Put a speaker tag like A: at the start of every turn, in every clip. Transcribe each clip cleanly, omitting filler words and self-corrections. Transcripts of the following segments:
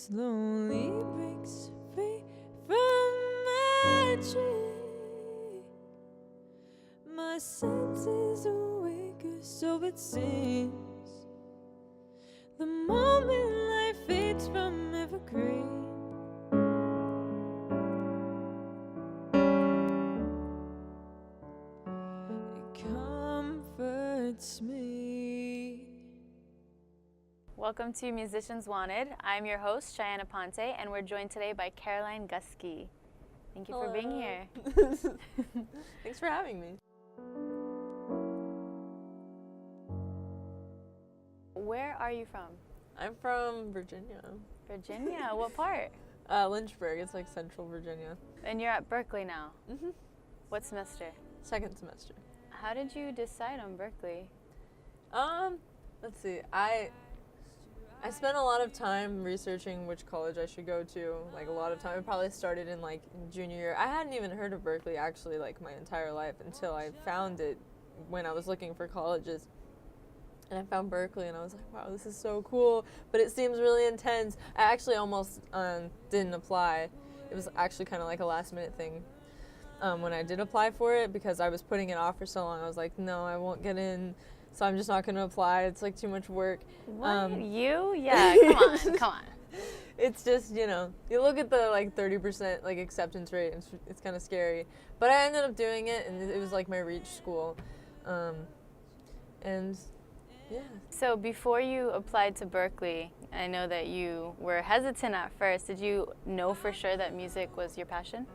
A: slowly breaks free from my tree. My senses awake, or so it seems. The moment life fades from evergreen, it comforts me.
B: Welcome to Musicians Wanted. I'm your host, Cheyenne Aponte, and we're joined today by Caroline Guske. Thank you for being here.
A: Thanks for having me.
B: Where are you from?
A: I'm from Virginia.
B: Virginia? What part?
A: Lynchburg. It's like central Virginia.
B: And you're at Berkeley now.
A: Mm-hmm.
B: What semester?
A: Second semester.
B: How did you decide on Berkeley?
A: Let's see. I spent a lot of time researching which college I should go to. Like a lot of time. It probably started in like junior year. I hadn't even heard of Berkeley actually like my entire life until I found it when I was looking for colleges. And I found Berkeley and I was like, wow, this is so cool, but it seems really intense. I actually almost didn't apply. It was actually kind of like a last minute thing when I did apply for it, because I was putting it off for so long. I was like, no, I won't get in, so I'm just not going to apply. It's like too much work.
B: What? You? Yeah, come on.
A: It's just, you know, you look at the like 30% like acceptance rate, and it's kind of scary. But I ended up doing it, and it was like my reach school. And yeah.
B: So before you applied to Berkeley, I know that you were hesitant at first. Did you know for sure that music was your passion?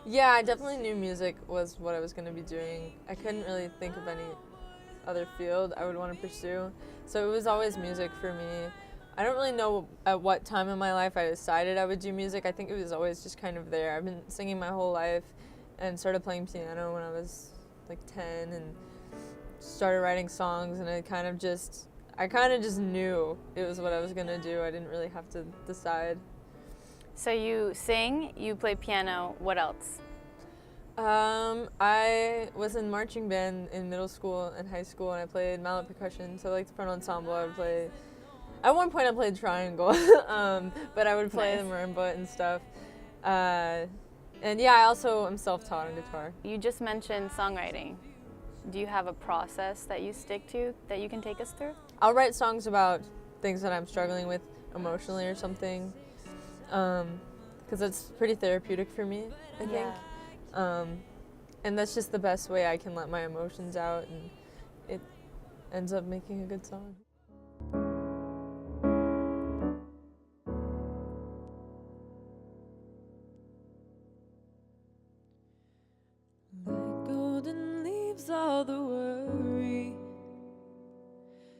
A: Yeah, I definitely knew music was what I was going to be doing. I couldn't really think of any other field I would want to pursue. So it was always music for me. I don't really know at what time in my life I decided I would do music. I think it was always just kind of there. I've been singing my whole life and started playing piano when I was like 10 and started writing songs, and I kind of just knew it was what I was going to do. I didn't really have to decide.
B: So you sing, you play piano, what else?
A: I was in marching band in middle school and high school, and I played mallet percussion, so like the front ensemble. I would play, at one point I played triangle, but I would play the marimba and stuff. And yeah, I also am self-taught on guitar.
B: You just mentioned songwriting. Do you have a process that you stick to that you can take us through?
A: I'll write songs about things that I'm struggling with emotionally or something, because it's pretty therapeutic for me, I think. And that's just the best way I can let my emotions out, and it ends up making a good song. Like golden leaves, all the worry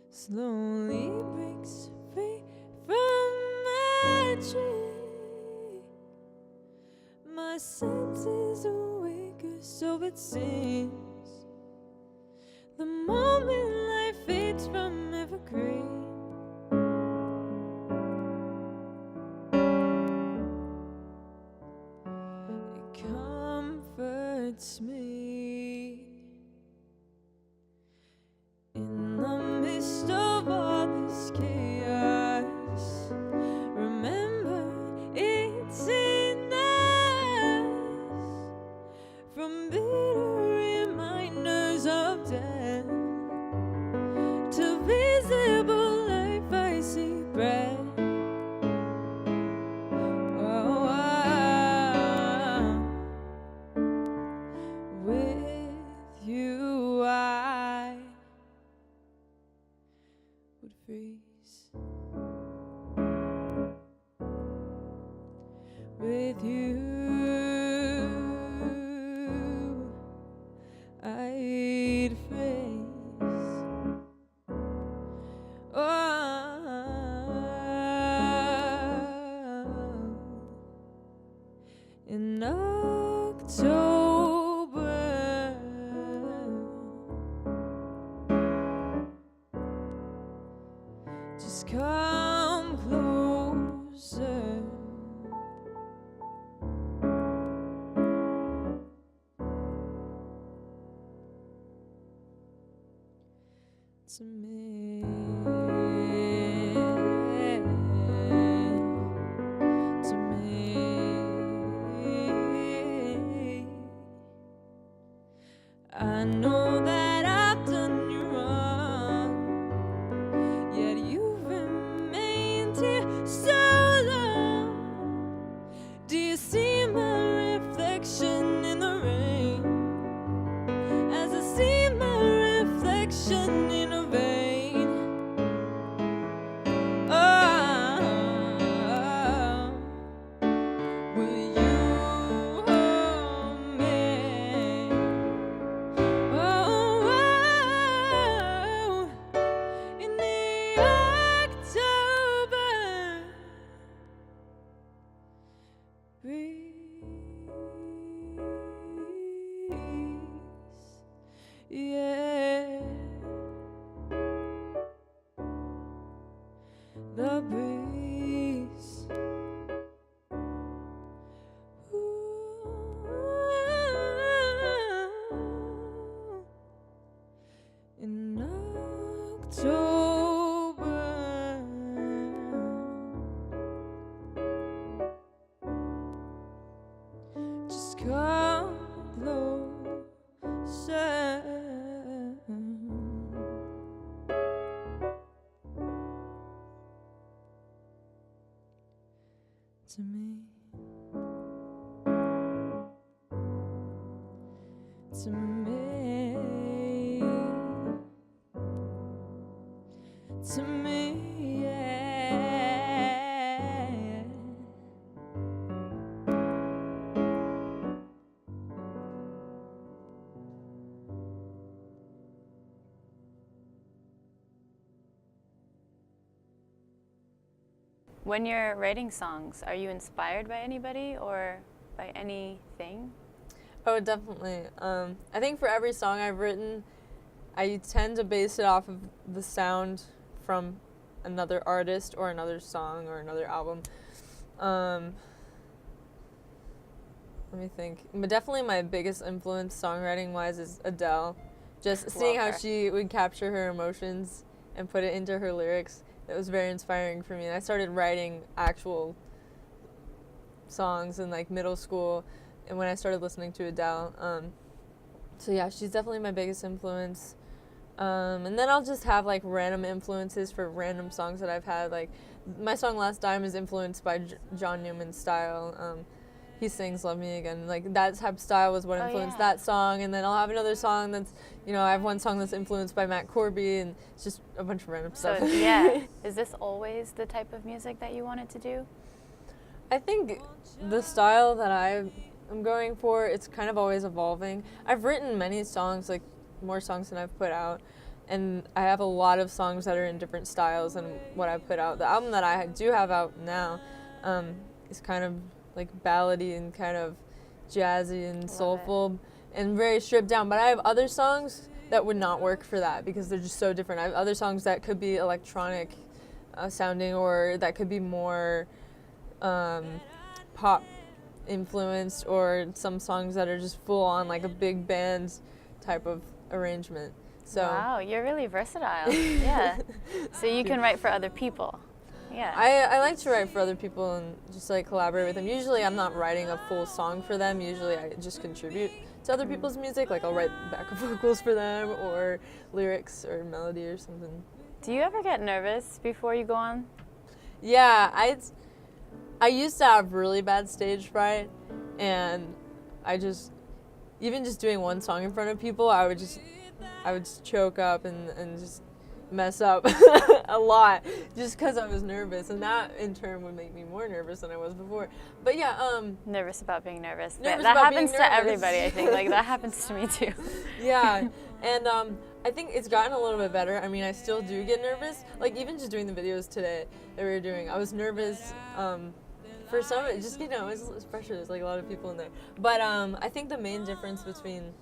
A: slowly breaks free from my tree. My senses awake, or so it seems. The moment life fades from evergreen, it comforts me. In the midst of all this chaos, remember it's enough. From bitter reminders of death to visible life, I see breath. Oh, with you I would freeze. With you I'd freeze. In October, just come closer. To me. the breeze. In October, just come closer to me, to me, to me, yeah.
B: When you're writing songs, are you inspired by anybody or by anything?
A: Oh, definitely. I think for every song I've written, I tend to base it off of the sound from another artist or another song or another album. Let me think. But definitely my biggest influence songwriting-wise is Adele. Just seeing how she would capture her emotions and put it into her lyrics. It was very inspiring for me. And I started writing actual songs in like middle school and when I started listening to Adele. So yeah, she's definitely my biggest influence. And then I'll just have like random influences for random songs that I've had. Like my song Last Dime is influenced by John Newman's style. He sings Love Me Again. Like that type of style was what influenced that song. And then I'll have another song that's, I have one song that's influenced by Matt Corby, and it's just a bunch of random stuff.
B: So yeah, is this always the type of music that you wanted to do?
A: I think the style that I'm going for, it's kind of always evolving. I've written many songs, like more songs than I've put out, and I have a lot of songs that are in different styles than what I've put out. The album that I do have out now is kind of like ballady and kind of jazzy and soulful and very stripped down. But I have other songs that would not work for that because they're just so different. I have other songs that could be electronic sounding, or that could be more pop influenced, or some songs that are just full on like a big band type of arrangement. So
B: wow, you're really versatile. Yeah. So you can write for other people. Yeah.
A: I like to write for other people and just like collaborate with them. Usually I'm not writing a full song for them. Usually I just contribute to other people's music. Like I'll write backup vocals for them or lyrics or melody or something.
B: Do you ever get nervous before you go on?
A: Yeah, I used to have really bad stage fright, and even just doing one song in front of people, I would just choke up and just mess up a lot just because I was nervous, and that in turn would make me more nervous than I was before. But yeah,
B: nervous about being nervous.
A: Nervous
B: that
A: about
B: happens
A: being
B: to
A: nervous.
B: everybody, I think. Like that happens to me too.
A: Yeah, and I think it's gotten a little bit better. I mean, I still do get nervous. Like even just doing the videos today that we were doing, I was nervous. For some, it just it's pressure. There's like a lot of people in there. But I think the main difference between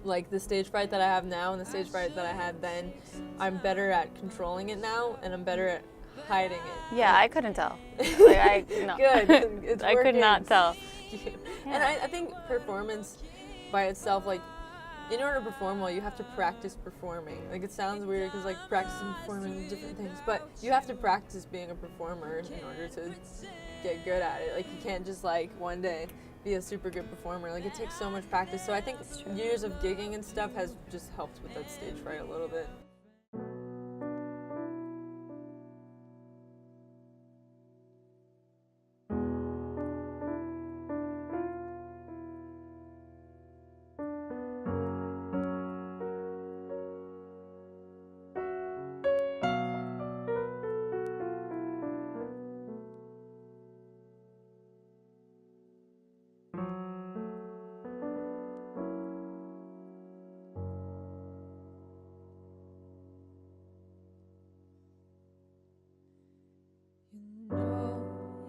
A: like the stage fright that I have now and the stage fright that I had then, I'm better at controlling it now, and I'm better at hiding it.
B: Yeah, I couldn't tell. Like no.
A: Good. It's
B: I could not tell.
A: Yeah. And I think performance by itself, like in order to perform well, you have to practice performing. Like it sounds weird because like practicing performing different things, but you have to practice being a performer in order to get good at it. Like you can't just like one day be a super good performer. Like it takes so much practice. So I think years of gigging and stuff has just helped with that stage fright a little bit.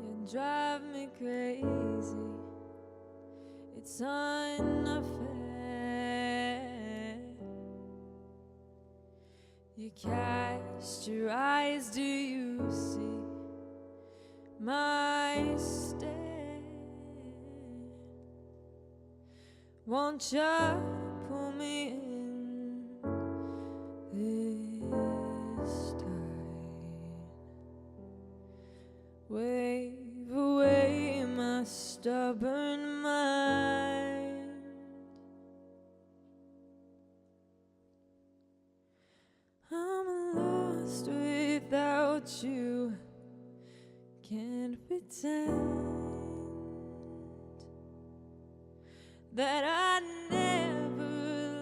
A: You drive me crazy. It's unfair. You
C: Cast your eyes, do you see my stand? Won't you pull me in this time? Wave away my stubborn mind. I'm lost without you. Can't pretend that I never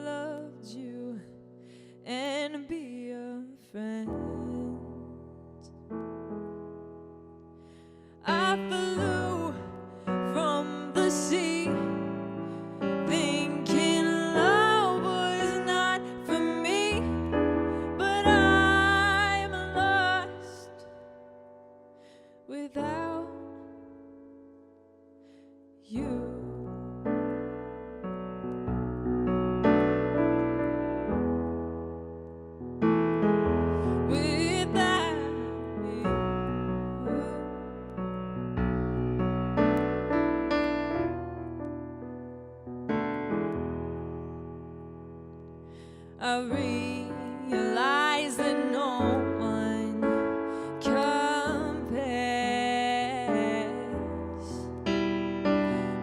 C: loved you and be a friend. I flew from the sea, thinking love was not for me, but I'm lost without you. I realize that no one compares,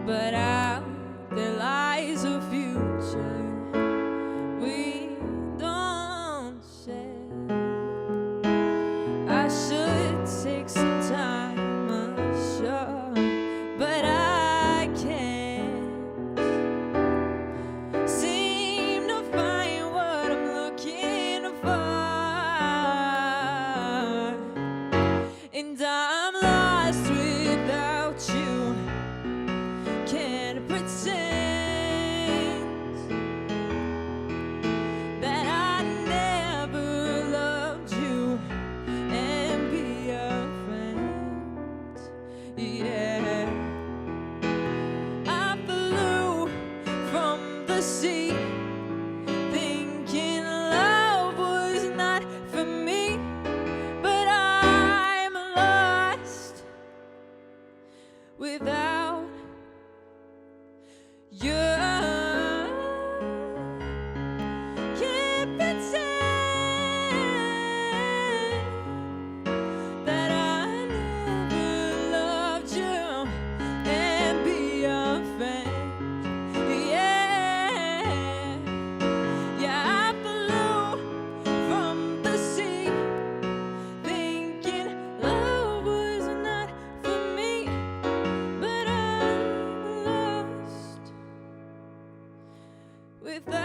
C: but out there lies a future we don't share. I should take some time, I'm sure, but I can't seem to find what I'm looking for, and I'm lost without you. Can't pretend that I never loved you and be a friend. Yeah, I flew from the sea, thinking love was not for me, but I'm lost without you. Can't pretend that I never loved you and be a friend. Yeah, yeah, I flew from the sea, thinking love was not for me, but I'm lost without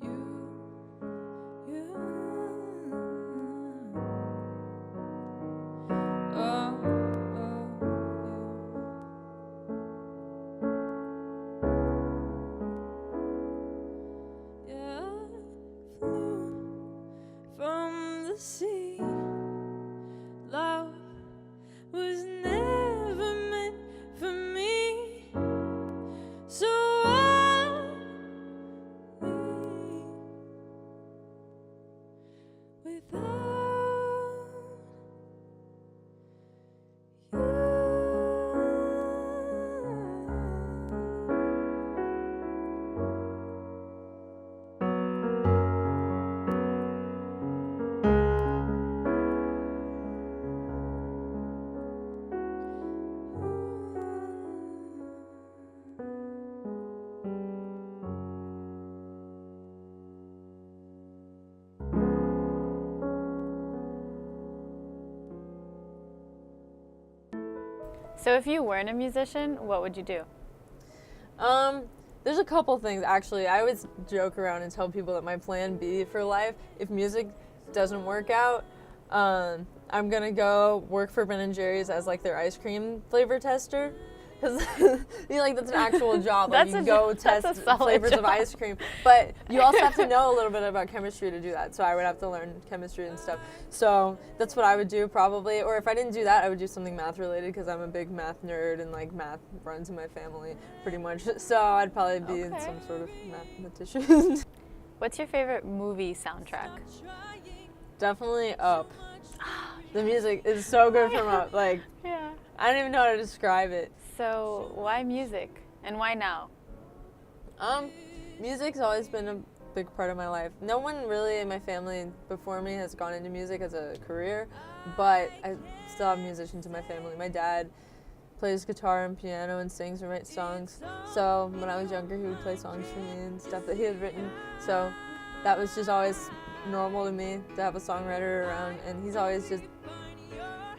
C: you. Oh, yeah, flew from the sea. Love was never meant for me, so I'll leave without you.
B: So if you weren't a musician, what would you do?
A: There's a couple things actually. I always joke around and tell people that my plan B for life, if music doesn't work out, I'm gonna go work for Ben and Jerry's as like their ice cream flavor tester, because that's an actual job. Like,
B: That's
A: you
B: a
A: go
B: jo- that's a
A: test
B: solid
A: flavors of
B: job.
A: ice cream, but you also have to know a little bit about chemistry to do that. So I would have to learn chemistry and stuff. So that's what I would do probably. Or if I didn't do that, I would do something math related because I'm a big math nerd and like math runs in my family pretty much. So I'd probably be
B: Okay.
A: some sort of mathematician.
B: What's your favorite movie soundtrack?
A: Definitely Up. The music is so good from Up. Like,
B: Yeah.
A: I don't even know how to describe it.
B: So why music and why now?
A: Music's always been a big part of my life. No one really in my family before me has gone into music as a career, but I still have musicians in my family. My dad plays guitar and piano and sings and writes songs. So when I was younger, he would play songs for me and stuff that he had written. So that was just always normal to me to have a songwriter around, and he's always just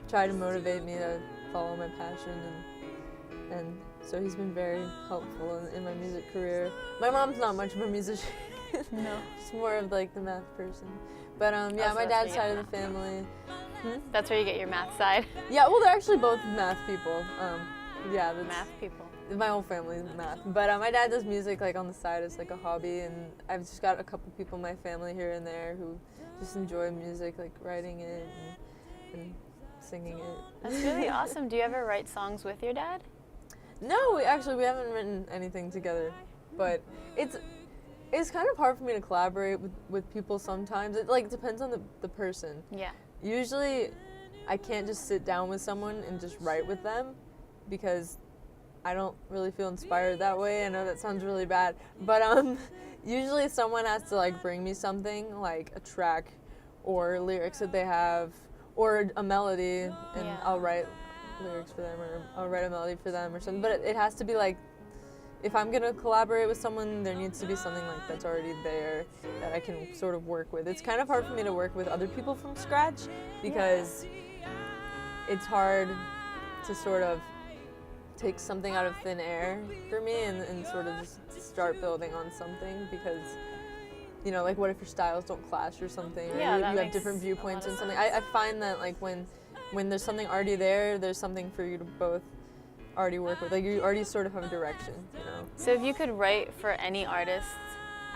A: tried to motivate me to follow my passion, and so he's been very helpful in my music career. My mom's not much of a musician.
B: No.
A: She's more of like the math person. But yeah,
B: so
A: my
B: that's where
A: dad's
B: you
A: side
B: get
A: of the family.
B: That's where you get your math side.
A: Yeah, well, they're actually both math people. Yeah, that's
B: Math people.
A: my whole family's math. But my dad does music like on the side as like a hobby, and I've just got a couple people in my family here and there who just enjoy music, like writing it and singing it.
B: That's really awesome. Do you ever write songs with your dad?
A: No, we haven't written anything together, but it's kind of hard for me to collaborate with people sometimes. It like depends on the person.
B: Yeah.
A: Usually, I can't just sit down with someone and just write with them because I don't really feel inspired that way. I know that sounds really bad, but usually someone has to like bring me something like a track or lyrics that they have or a melody, and
B: Yeah.
A: I'll write lyrics for them or I'll write a melody for them or something. But it has to be like, if I'm gonna collaborate with someone, there needs to be something like that's already there that I can sort of work with. It's kind of hard for me to work with other people from scratch because it's hard to sort of take something out of thin air for me and sort of just start building on something because, you know, like what if your styles don't clash or something?
B: Yeah,
A: or you
B: that
A: have
B: makes
A: different
B: a
A: viewpoints
B: lot
A: and
B: of
A: something.
B: sense.
A: I find that like when there's something already there, there's something for you to both already work with. Like you already sort of have a direction, you know?
B: So if you could write for any artist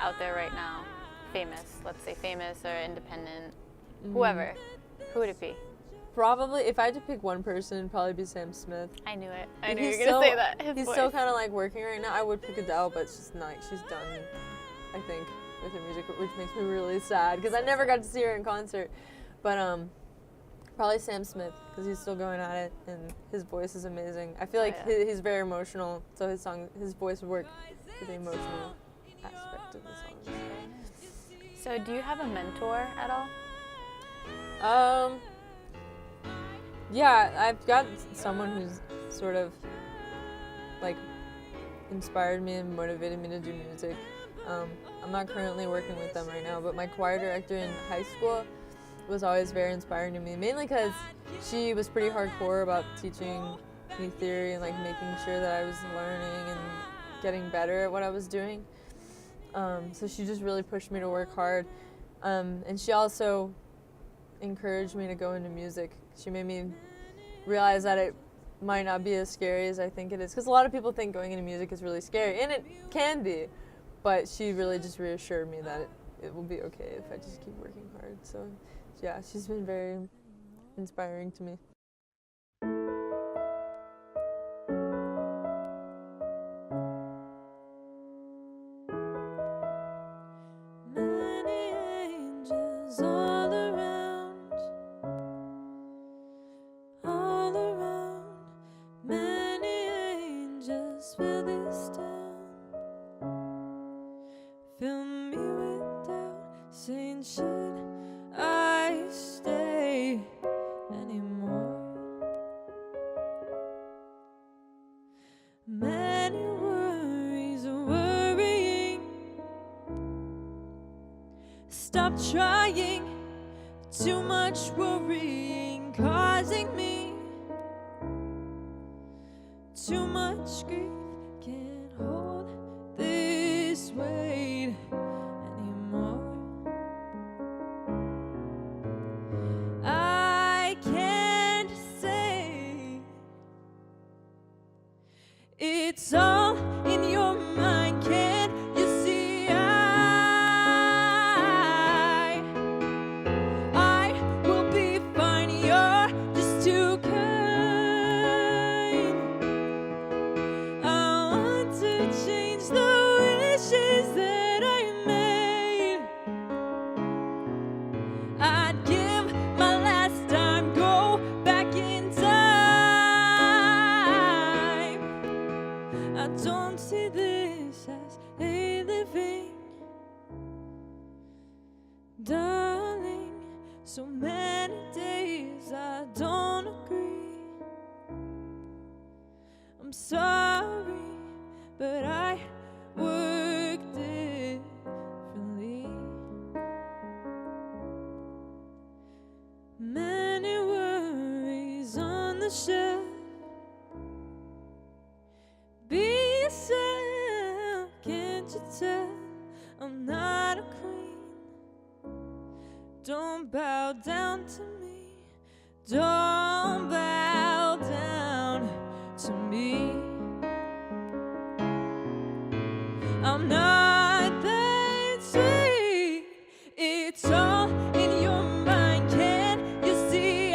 B: out there right now, famous, let's say famous or independent, whoever, who would it be?
A: Probably, if I had to pick one person, it'd probably be Sam Smith.
B: I knew it. I knew
A: He's
B: you were going to say
A: still-
B: that. His
A: He's
B: voice.
A: still kind of like working right now. I would pick Adele, but she's not. She's done, I think, with her music, which makes me really sad because I never got to see her in concert. But probably Sam Smith because he's still going at it and his voice is amazing. I feel like
B: yeah.
A: he's very emotional, so his voice would work for the emotional aspect of the song.
B: So do you have a mentor at all?
A: Yeah, I've got someone who's sort of like inspired me and motivated me to do music. I'm not currently working with them right now, but my choir director in high school was always very inspiring to me, mainly because she was pretty hardcore about teaching me theory and like making sure that I was learning and getting better at what I was doing. So she just really pushed me to work hard. And she also encouraged me to go into music. She made me realize that it might not be as scary as I think it is. Because a lot of people think going into music is really scary, and it can be. But she really just reassured me that it will be okay if I just keep working hard. So yeah, she's been very inspiring to me.
C: Many angels all around, all around. Many angels fill this town. Fill me with doubt, saying should I stay anymore? Many worries are worrying. Stop trying, too much worrying causing me too much grief. Can't hold this weight anymore. I can't say Darling, so many days I don't agree. I'm sorry, but I work differently. Many worries on the shelf. Be yourself, can't you tell? I'm not a queen. Don't bow down to me. Don't bow down to me. I'm not that sweet. It's all in your mind. Can't you see?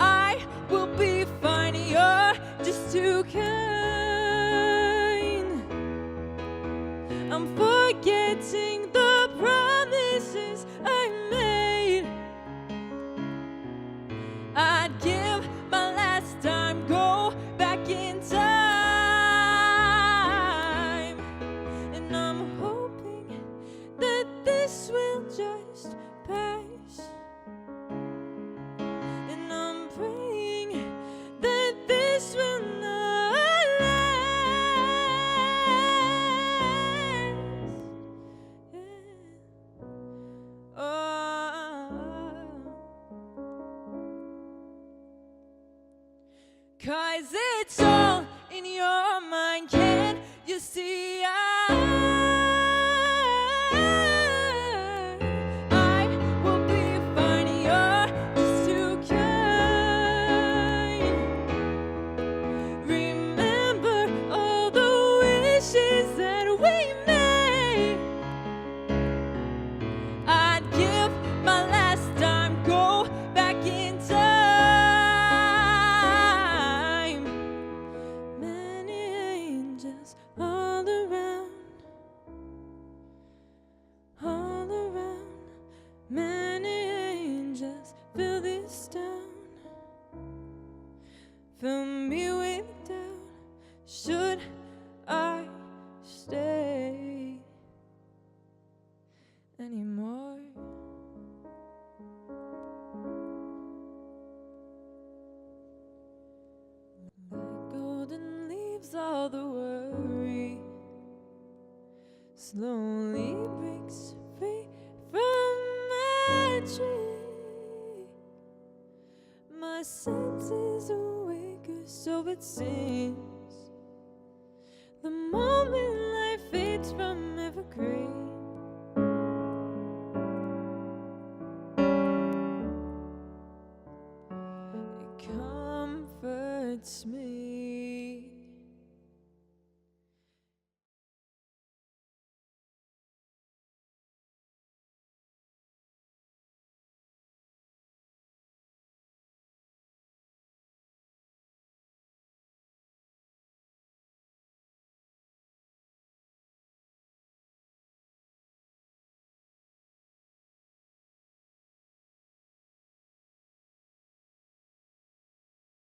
C: I will be fine. You're just too kind. I'm forgetting the promises I made. I'd give my last time, go back in time. And I'm hoping that this will just pass. And I'm praying that this will not last. Yeah. Oh. 'Cause it's all in your mind. Can't you see? I will be fine. You're just too kind. Remember all the wishes that we made. I'd give my last time, go back in time. Many angels all around, all around. Many angels fill this town. Fill me with doubt. Should I stay anymore? Like golden leaves, all the worry slowly breaks free from my tree. My senses awake, so it seems.